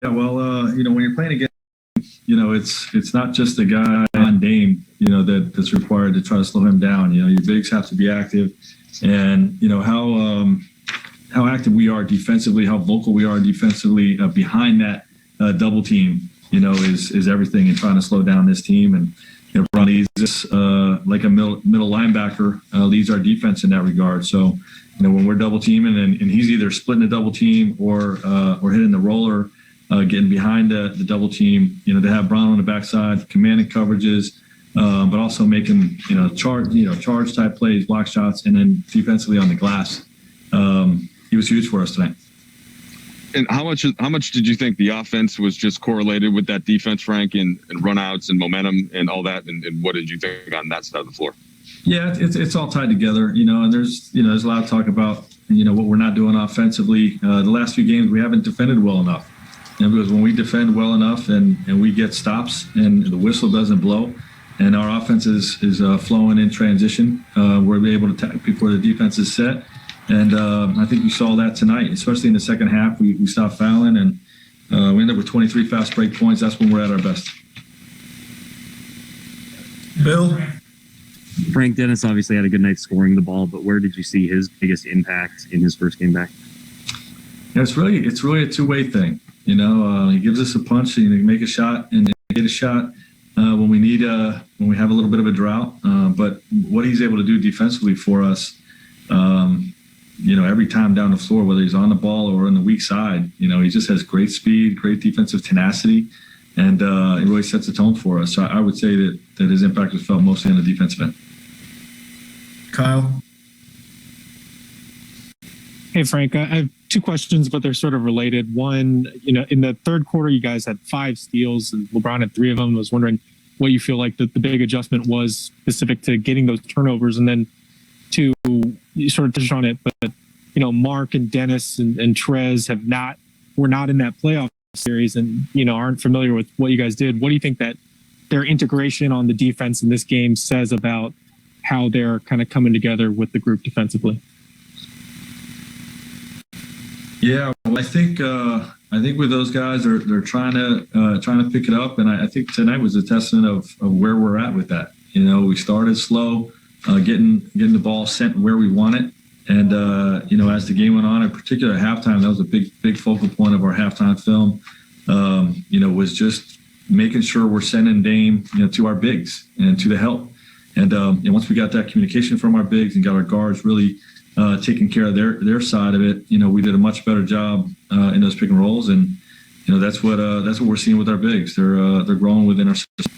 Yeah, well, when you're playing against, it's not just a guy on Dame, that's required to try to slow him down. Your bigs have to be active, and how active we are defensively, how vocal we are defensively behind that double team, is everything in trying to slow down this team. And Ron leads us like a middle linebacker leads our defense in that regard. So, when we're double teaming and he's either splitting the double team or hitting the roller, getting behind the double team, to have Brown on the backside, commanding coverages, but also making charge type plays, block shots, and then defensively on the glass. He was huge for us tonight. And how much did you think the offense was just correlated with that defense, Frank, and runouts and momentum and all that? And what did you think on that side of the floor? Yeah, it's all tied together, and there's a lot of talk about, what we're not doing offensively. The last few games, we haven't defended well enough. And because when we defend well enough and we get stops and the whistle doesn't blow and our offense is flowing in transition, we're able to attack before the defense is set. And I think you saw that tonight, especially in the second half. We stopped fouling and we ended up with 23 fast break points. That's when we're at our best. Bill? Frank Dennis obviously had a good night scoring the ball, but where did you see his biggest impact in his first game back? Yeah, it's really a two-way thing. He gives us a punch and he make a shot and get a shot when we need when we have a little bit of a drought. But what he's able to do defensively for us, every time down the floor, whether he's on the ball or on the weak side, he just has great speed, great defensive tenacity, and it really sets the tone for us. So I would say that his impact was felt mostly on the defensive end. Kyle? Hey, Frank, I have two questions, but they're sort of related. One, in the third quarter, you guys had 5 steals and LeBron had 3 of them. I was wondering what you feel like the big adjustment was specific to getting those turnovers. And then 2, you sort of touched on it, but, Mark and Dennis and Trez were not in that playoff series and, aren't familiar with what you guys did. What do you think that their integration on the defense in this game says about how they're kind of coming together with the group defensively? Yeah, well, I think with those guys, they're trying to pick it up, and I think tonight was a testament of where we're at with that. We started slow, getting the ball sent where we want it, and as the game went on, in particular at halftime, that was a big focal point of our halftime film. Was just making sure we're sending Dame to our bigs and to the help, and once we got that communication from our bigs and got our guards really taking care of their side of it, we did a much better job in those pick and rolls, and that's what we're seeing with our bigs. They're growing within our system.